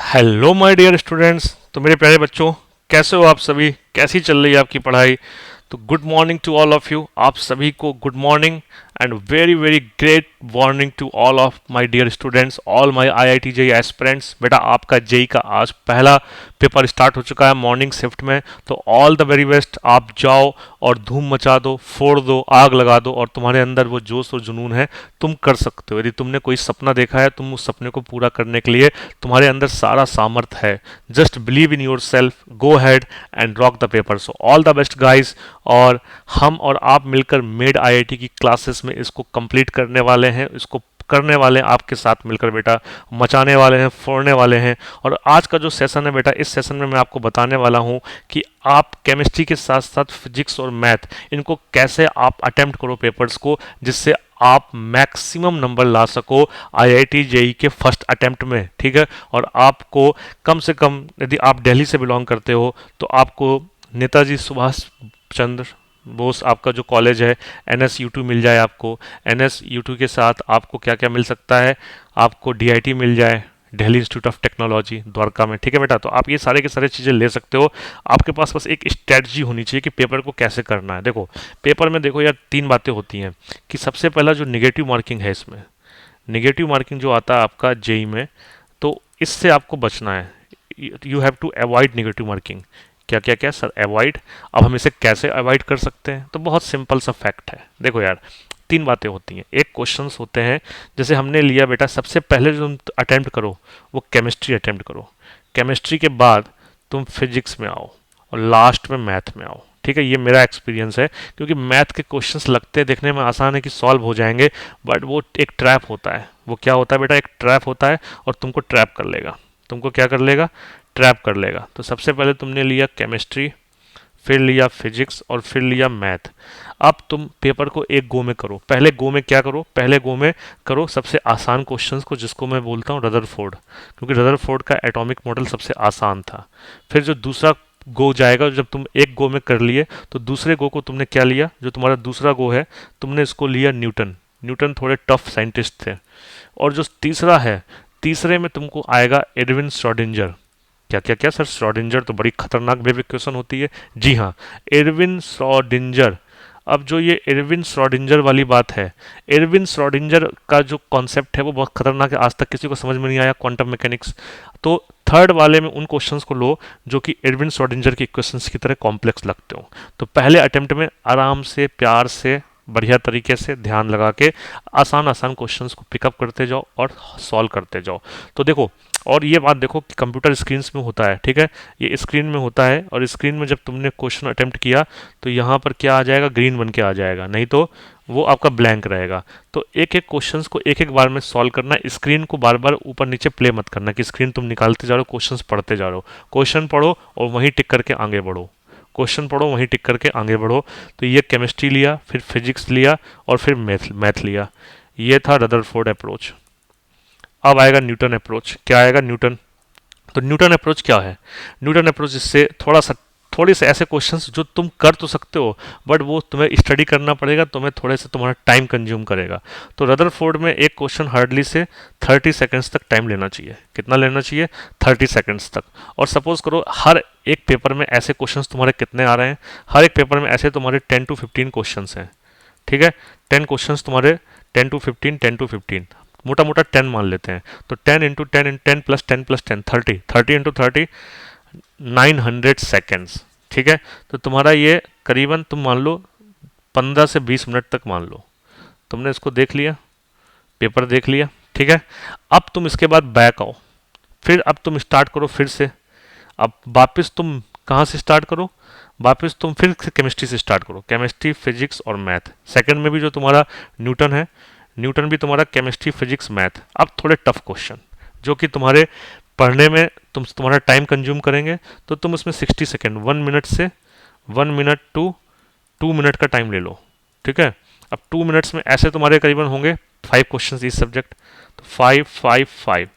Hello my dear students. तो मेरे प्यारे बच्चों, कैसे हो आप सभी? कैसी चल रही है आपकी पढ़ाई? तो good morning to all of you. आप सभी को good morning and very very great morning to all of my dear students, all my IIT JEE aspirants. बेटा, आपका जेई का आज पहला पेपर स्टार्ट हो चुका है मॉर्निंग शिफ्ट में। तो ऑल द वेरी बेस्ट। आप जाओ और धूम मचा दो, फोड़ दो, आग लगा दो, और तुम्हारे अंदर वो जोश और जुनून है, तुम कर सकते हो। यदि तुमने कोई सपना देखा है, तुम उस सपने को पूरा करने के लिए तुम्हारे अंदर सारा सामर्थ्य है। Just believe in your self, go had and rock the paper. So all the best guys. और हम और आप मिलकर मेड आईआईटी की क्लासेस में इसको कंप्लीट करने वाले हैं, इसको करने वाले हैं आपके साथ मिलकर बेटा, मचाने वाले हैं, फोड़ने वाले हैं। और आज का जो सेशन है बेटा, इस सेशन में मैं आपको बताने वाला हूं कि आप केमिस्ट्री के साथ साथ फिजिक्स और मैथ, इनको कैसे आप अटेम्प्ट करो पेपर्स को, जिससे आप मैक्सिमम नंबर ला सको आईआईटी जेई के फर्स्ट अटेम्प्ट में। ठीक है? और आपको कम से कम, यदि आप दिल्ली से बिलोंग करते हो, तो आपको नेताजी सुभाष चंद्र बोस, आपका जो कॉलेज है, एनएस यूटू मिल जाए आपको। एनएस यूटू के साथ आपको क्या क्या मिल सकता है? आपको डीआईटी मिल जाए, Delhi institute of technology Dwarka में। ठीक है बेटा? तो आप ये सारे के सारे चीज़ें ले सकते हो। आपके पास बस एक स्ट्रेटजी होनी चाहिए कि पेपर को कैसे करना है। देखो, पेपर में देखो यार, तीन बातें होती हैं कि सबसे पहला जो निगेटिव मार्किंग है, इसमें निगेटिव मार्किंग जो आता है आपका जेई में, तो इससे आपको बचना है। You have to avoid negative marking. क्या क्या क्या सर? अवॉइड। अब हम इसे कैसे अवॉइड कर सकते हैं? तो बहुत सिंपल सा फैक्ट है। देखो यार, तीन बातें होती हैं। एक क्वेश्चंस होते हैं, जैसे हमने लिया बेटा, सबसे पहले जो तुम अटेम्प्ट करो वो केमिस्ट्री अटेम्प्ट करो। केमिस्ट्री के बाद तुम फिजिक्स में आओ, और लास्ट में मैथ में आओ। ठीक है? ये मेरा एक्सपीरियंस है, क्योंकि मैथ के क्वेश्चंस लगते हैं, देखने में आसान है कि सॉल्व हो जाएंगे, बट वो एक ट्रैप होता है। वो क्या होता है बेटा? एक ट्रैप होता है, और तुमको ट्रैप कर लेगा। तुमको क्या कर लेगा? ट्रैप कर लेगा। तो सबसे पहले तुमने लिया केमिस्ट्री, फिर लिया फिजिक्स, और फिर लिया मैथ। अब तुम पेपर को एक गो में करो। पहले गो में क्या करो? पहले गो में करो सबसे आसान क्वेश्चंस को, जिसको मैं बोलता हूँ रदरफोर्ड, क्योंकि रदरफोर्ड का एटॉमिक मॉडल सबसे आसान था। फिर जो दूसरा गो जाएगा, जब तुम एक गो में कर लिए, तो दूसरे गो को तुमने क्या लिया? जो तुम्हारा दूसरा गो है, तुमने इसको लिया न्यूटन। न्यूटन थोड़े टफ साइंटिस्ट थे। और जो तीसरा है, तीसरे में तुमको आएगा एडविन श्रोडिंजर। क्या क्या क्या सर? श्रोडिंजर तो बड़ी खतरनाक बेबी क्वेश्चन होती है। जी हाँ, एडविन श्रोडिंजर। अब जो ये एडविन श्रोडिंजर वाली बात है, एडविन श्रोडिंजर का जो कॉन्सेप्ट है वो बहुत खतरनाक है, आज तक किसी को समझ में नहीं आया, क्वांटम मैकेनिक्स। तो थर्ड वाले में उन क्वेश्चंस को लो जो कि एडविन श्रोडिंजर के क्वेश्चंस की तरह कॉम्प्लेक्स लगते हो। तो पहले अटेम्प्ट में आराम से, प्यार से, बढ़िया तरीके से ध्यान लगा के आसान आसान क्वेश्चंस को पिकअप करते जाओ और सॉल्व करते जाओ। तो देखो, और ये बात देखो कि कंप्यूटर स्क्रीन में होता है। ठीक है? ये स्क्रीन में होता है, और स्क्रीन में जब तुमने क्वेश्चन अटेम्प्ट किया, तो यहाँ पर क्या आ जाएगा? ग्रीन बन के आ जाएगा, नहीं तो वो आपका ब्लैंक रहेगा। तो एक एक क्वेश्चंस को एक एक बार में सॉल्व करना। स्क्रीन को बार बार ऊपर नीचे प्ले मत करना कि स्क्रीन तुम निकालते जा रहे हो, क्वेश्चंस पढ़ते जा रहे हो। क्वेश्चन पढ़ो और वहीं टिक करके आगे बढ़ो। क्वेश्चन पढ़ो, वहीं टिक करके आगे बढ़ो। तो ये केमिस्ट्री लिया, फिर फिजिक्स लिया, और फिर मैथ मैथ लिया। ये था रदरफोर्ड अप्रोच। अब आएगा न्यूटन अप्रोच। क्या आएगा? न्यूटन। तो न्यूटन अप्रोच क्या है? न्यूटन अप्रोच, इससे थोड़े से ऐसे क्वेश्चंस जो तुम कर तो सकते हो, बट वो तुम्हें स्टडी करना पड़ेगा, तुम्हें थोड़े से तुम्हारा टाइम कंज्यूम करेगा। तो रदरफोर्ड में एक क्वेश्चन हार्डली से 30 सेकंड्स तक टाइम लेना चाहिए। कितना लेना चाहिए? 30 सेकंड्स तक। और सपोज करो हर एक पेपर में ऐसे क्वेश्चंस तुम्हारे कितने आ रहे हैं? हर एक पेपर में ऐसे तुम्हारे 10 to 15 क्वेश्चंस हैं। ठीक है? 10 क्वेश्चंस तुम्हारे, 10 to 15, 10 to 15, मोटा मोटा 10 मान लेते हैं। तो 10 इंटू 10 इन 10 प्लस 10 प्लस 10, 30, 30 इंटू 30, 900 सेकेंड्स। ठीक है? तो तुम्हारा ये करीबन, तुम मान लो 15 से 20 मिनट तक मान लो। तुमने इसको देख लिया, पेपर देख लिया। ठीक है? अब तुम इसके बाद बैक आओ, फिर अब तुम स्टार्ट करो फिर से। अब वापस तुम कहाँ से स्टार्ट करो? वापस तुम फिर से केमिस्ट्री से स्टार्ट करो। केमिस्ट्री, फिजिक्स और मैथ। सेकंड में भी जो तुम्हारा न्यूटन है, न्यूटन भी तुम्हारा केमिस्ट्री, फिजिक्स, मैथ। अब थोड़े टफ क्वेश्चन जो कि तुम्हारे पढ़ने में तुम्हारा टाइम कंज्यूम करेंगे, तो तुम उसमें 60 सेकेंड, 1 मिनट से 1 मिनट टू 2 मिनट का टाइम ले लो। ठीक है? अब 2 मिनट्स में ऐसे तुम्हारे करीबन होंगे 5 क्वेश्चन इस सब्जेक्ट। तो 5 5 5,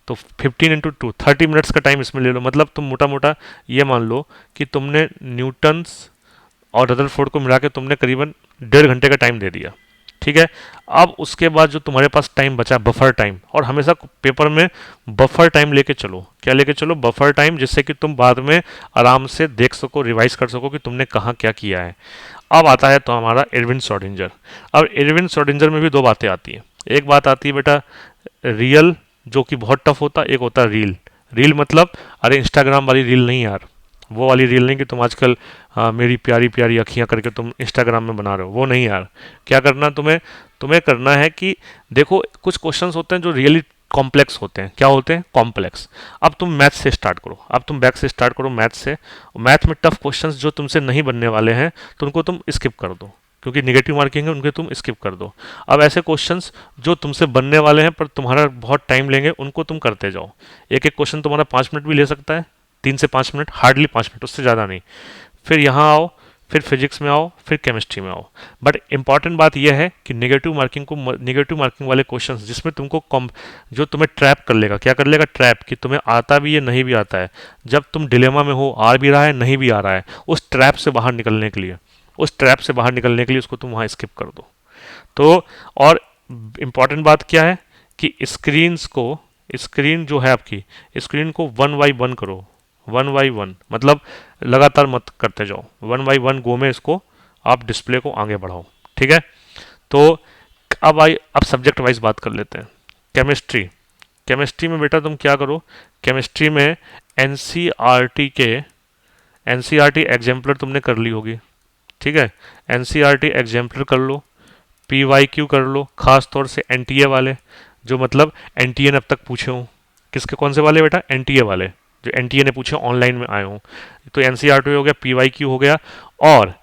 तो 15 इंटू 2, 30 मिनट्स का टाइम इसमें ले लो। मतलब तुम मोटा मोटा ये मान लो कि तुमने न्यूटन्स और रदरफोर्ड को मिला के तुमने करीबन 1.5 घंटे का टाइम दे दिया। ठीक है। अब उसके बाद जो तुम्हारे पास टाइम बचा, बफर टाइम, और हमेशा पेपर में बफर टाइम लेके चलो। क्या लेके चलो? बफर टाइम, जिससे कि तुम बाद में आराम से देख सको, रिवाइज कर सको कि तुमने कहाँ क्या किया है। अब आता है तो हमारा एडविन श्रोडिंगर। अब एडविन श्रोडिंगर में भी दो बातें आती हैं। एक बात आती है बेटा रियल, जो कि बहुत टफ होता है। एक होता है रील। रील मतलब अरे इंस्टाग्राम वाली रील नहीं यार, वो वाली रील नहीं कि तुम आजकल मेरी प्यारी प्यारी अखियां करके तुम इंस्टाग्राम में बना रहे हो, वो नहीं यार। क्या करना तुम्हें? तुम्हें करना है कि देखो कुछ क्वेश्चंस होते हैं जो रियली कॉम्प्लेक्स होते हैं। क्या होते हैं? कॉम्प्लेक्स। अब तुम मैथ से स्टार्ट करो, अब तुम बैक से स्टार्ट करो मैथ से। मैथ में टफ क्वेश्चंस जो तुमसे नहीं बनने वाले हैं तो उनको तुम स्किप कर दो, क्योंकि निगेटिव मार्किंग है, उनके तुम स्किप कर दो। अब ऐसे क्वेश्चंस जो तुमसे बनने वाले हैं पर तुम्हारा बहुत टाइम लेंगे, उनको तुम करते जाओ। एक एक क्वेश्चन तुम्हारा 5 मिनट भी ले सकता है, 3 से 5 मिनट, हार्डली 5 मिनट, उससे ज़्यादा नहीं। फिर यहाँ आओ, फिर फिजिक्स में आओ, फिर केमिस्ट्री में आओ। बट इंपॉर्टेंट बात यह है कि नेगेटिव मार्किंग वाले क्वेश्चंस जिसमें तुमको जो तुम्हें ट्रैप कर लेगा। क्या कर लेगा? ट्रैप, कि तुम्हें आता भी है नहीं भी आता है। जब तुम डिलेमा में हो, आ भी रहा है नहीं भी आ रहा है, उस ट्रैप से बाहर निकलने के लिए, उसको तुम वहाँ स्किप कर दो। तो और इम्पॉर्टेंट बात क्या है कि स्क्रीन जो है आपकी, स्क्रीन को 1 बाई 1 करो। 1 बाई 1 मतलब लगातार मत करते जाओ, 1 बाई 1 गो में इसको आप डिस्प्ले को आगे बढ़ाओ। ठीक है। तो अब सब्जेक्ट वाइज बात कर लेते हैं। केमिस्ट्री। केमिस्ट्री में बेटा तुम क्या करो? केमिस्ट्री में एनसीईआरटी एग्जाम्पलर तुमने कर ली होगी। ठीक है। एनसीईआरटी एग्जाम्पलर कर लो, पीवाईक्यू कर लो, खास तौर से एनटीए वाले, जो मतलब एनटीए ने अब तक पूछे हों। किसके? कौन से वाले बेटा? एनटीए वाले, जो एनटीए ने पूछे ऑनलाइन में आए हों। तो एनसीईआरटी हो गया, पीवाईक्यू हो गया, और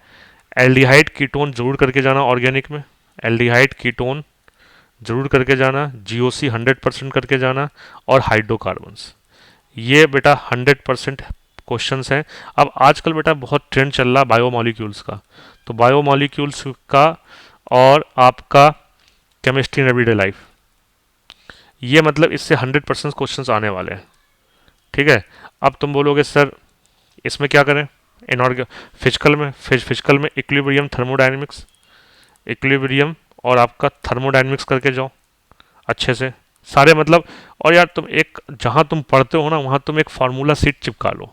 एल्डिहाइड कीटोन जरूर करके जाना ऑर्गेनिक में। एल्डिहाइड कीटोन जरूर करके जाना, जीओसी 100% करके जाना, और हाइड्रोकार्बन्स। ये बेटा 100% क्वेश्चंस हैं। अब आजकल बेटा बहुत ट्रेंड चल रहा है बायोमॉलिक्यूल्स का, तो बायोमॉलिक्यूल्स का और आपका केमिस्ट्री इन एवरीडे लाइफ, ये मतलब इससे 100% क्वेश्चंस आने वाले हैं। ठीक है। अब तुम बोलोगे सर इसमें क्या करें? इनऑर्ग फिजिकल में इक्विलिब्रियम थर्मोडायनेमिक्स, इक्विलिब्रियम और आपका थर्मोडायनेमिक्स करके जाओ अच्छे से सारे, मतलब। और यार तुम एक, जहाँ तुम पढ़ते हो ना वहाँ तुम एक फार्मूला सीट चिपका लो,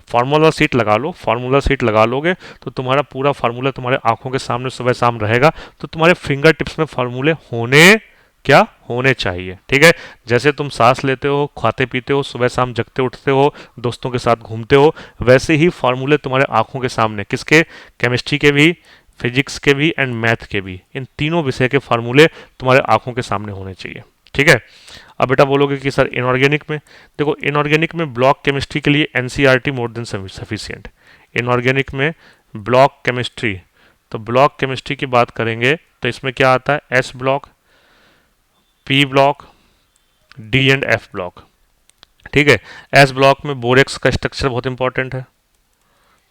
फार्मूला सीट लगा लो। फार्मूला सीट लगा लोगे तो तुम्हारा पूरा फार्मूला तुम्हारे आंखों के सामने सुबह शाम रहेगा, तो तुम्हारे फिंगर टिप्स में फार्मूले होने चाहिए। ठीक है। जैसे तुम सांस लेते हो, खाते पीते हो, सुबह शाम जगते उठते हो, दोस्तों के साथ घूमते हो, वैसे ही फार्मूले तुम्हारे आंखों के सामने, किसके? केमिस्ट्री के भी, फिजिक्स के भी एंड मैथ के भी, इन तीनों विषय के फार्मूले तुम्हारे आंखों के सामने होने चाहिए। ठीक है। अब बेटा बोलोगे कि सर इनऑर्गेनिक में, देखो इनऑर्गेनिक में ब्लॉक केमिस्ट्री के लिए NCERT more than sufficient. Inorganic में ब्लॉक केमिस्ट्री, तो ब्लॉक केमिस्ट्री की बात करेंगे तो इसमें क्या आता है? S block, P block, D and F block. ठीक है। एस ब्लॉक में बोरेक्स का स्ट्रक्चर बहुत इंपॉर्टेंट है।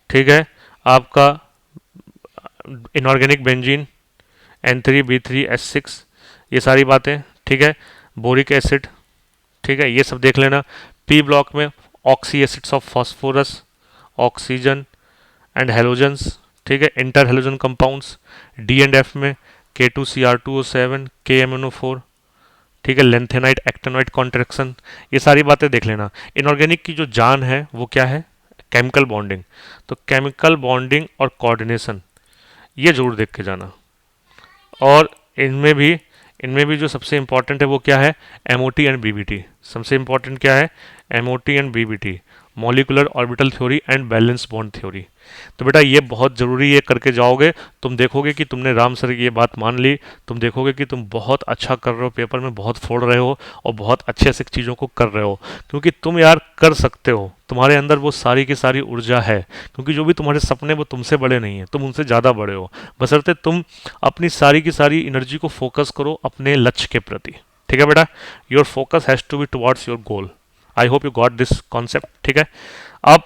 ठीक है। आपका इनऑर्गेनिक बेंजीन, N3B3S6, ये सारी बातें। ठीक है। बोरिक एसिड, ठीक है, ये सब देख लेना। पी ब्लॉक में oxy acids of phosphorus, oxygen and halogens, ठीक है, inter halogen compounds. D and F में K2Cr2O7, KMnO4, ठीक है, लेंथेनाइट एक्टेनोइट कॉन्ट्रैक्शन, ये सारी बातें देख लेना। इनऑर्गेनिक की जो जान है वो क्या है? Chemical bonding. तो केमिकल बॉन्डिंग और कोऑर्डिनेशन ये जरूर देख के जाना। और इनमें भी जो सबसे इंपॉर्टेंट है वो क्या है? MOT and BBT. सबसे इंपॉर्टेंट क्या है? MOT and BBT, molecular orbital theory and valence bond theory. तो बेटा ये बहुत ज़रूरी है, करके जाओगे तुम देखोगे कि तुमने राम सर की ये बात मान ली, तुम देखोगे कि तुम बहुत अच्छा कर रहे हो, पेपर में बहुत फोड़ रहे हो और बहुत अच्छे से चीज़ों को कर रहे हो, क्योंकि तुम यार कर सकते हो, तुम्हारे अंदर वो सारी की सारी ऊर्जा है। क्योंकि जो भी तुम्हारे सपने वो तुमसे बड़े नहीं हैं, तुम उनसे ज़्यादा बड़े हो, बशर्ते तुम अपनी सारी की सारी एनर्जी को फोकस करो अपने लक्ष्य के प्रति। ठीक है बेटा, your focus has to be towards your goal. I hope you got this concept. ठीक है। अब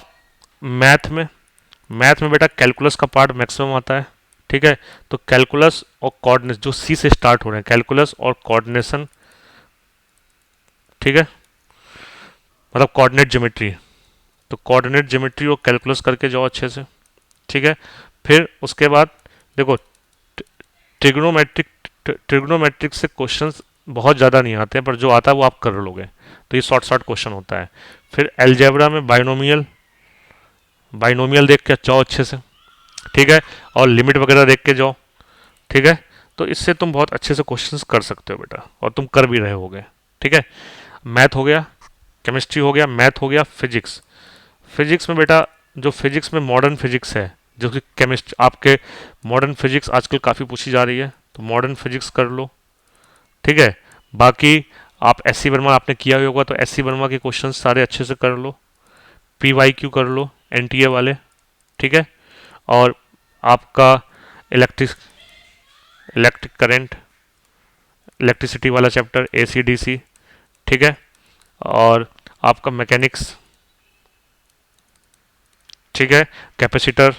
मैथ में बेटा कैलकुलस का पार्ट मैक्सिमम आता है। ठीक है। तो कैलकुलस और कोऑर्डिनेशन जो सी से स्टार्ट हो रहे हैं, कैलकुलस और कोऑर्डिनेशन, ठीक है, मतलब कोऑर्डिनेट ज्योमेट्री, तो कोऑर्डिनेट ज्योमेट्री और कैलकुलस करके जाओ अच्छे से। ठीक है। फिर उसके बाद देखो ट्रिग्नोमेट्रिक ट्रिग्नोमेट्रिक्स से क्वेश्चंस बहुत ज़्यादा नहीं आते हैं, पर जो आता है वो आप कर लोगे, तो ये शॉर्ट क्वेश्चन होता है। फिर अलजेब्रा में बाइनोमियल बाइनोमियल देख के जाओ अच्छे से, ठीक है, और लिमिट वगैरह देख के जाओ, ठीक है। तो इससे तुम बहुत अच्छे से क्वेश्चंस कर सकते हो बेटा, और तुम कर भी रहे होगे, ठीक है। मैथ हो गया, केमिस्ट्री हो गया, मैथ हो गया, फिजिक्स। फिजिक्स में बेटा, जो फिजिक्स में मॉडर्न फिजिक्स है, जो कि केमिस्ट्री आपके मॉडर्न फिजिक्स आजकल काफ़ी पूछी जा रही है, तो मॉडर्न फिजिक्स कर लो, ठीक है। बाकी आप एस सी वर्मा आपने किया ही होगा, तो एस सी वर्मा के क्वेश्चन सारे अच्छे से कर लो, पी वाई क्यू कर लो एन टी ए वाले, ठीक है। और आपका इलेक्ट्रिक इलेक्ट्रिक करंट, इलेक्ट्रिसिटी वाला चैप्टर, ए सी डी सी, ठीक है। और आपका मैकेनिक्स, ठीक है, कैपेसिटर,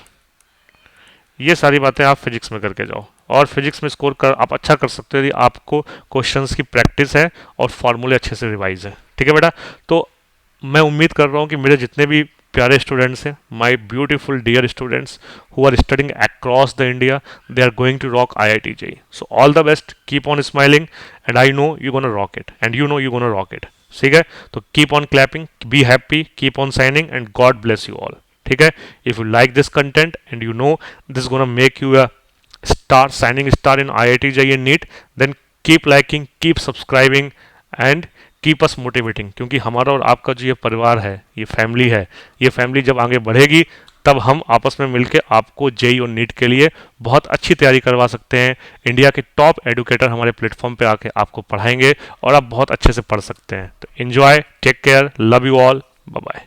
ये सारी बातें आप फिजिक्स में करके जाओ, और फिजिक्स में स्कोर कर आप अच्छा कर सकते हो यदि आपको क्वेश्चंस की प्रैक्टिस है और फॉर्मूले अच्छे से रिवाइज है, ठीक है बेटा। तो मैं उम्मीद कर रहा हूँ कि मेरे जितने भी प्यारे स्टूडेंट्स हैं, my beautiful dear students who are studying across the India, they are going to rock IIT JEE। So all the best, keep on smiling, and I know you gonna rock it, and you know you gonna rock it, ठीक है। तो keep on clapping, be happy, keep on shining, and God bless you all, ठीक है। If you like this content and you know this gonna make you a star signing star in IIT JEE and NEET, then keep liking, keep subscribing and keep us motivating, क्योंकि हमारा और आपका जो ये परिवार है, ये फैमिली है, ये फैमिली जब आगे बढ़ेगी तब हम आपस में मिलकर आपको जेई और नीट के लिए बहुत अच्छी तैयारी करवा सकते हैं। इंडिया के टॉप एडुकेटर हमारे प्लेटफॉर्म पे आके आपको पढ़ाएंगे और आप बहुत अच्छे से पढ़ सकते हैं। तो enjoy, take care, love you all, bye bye.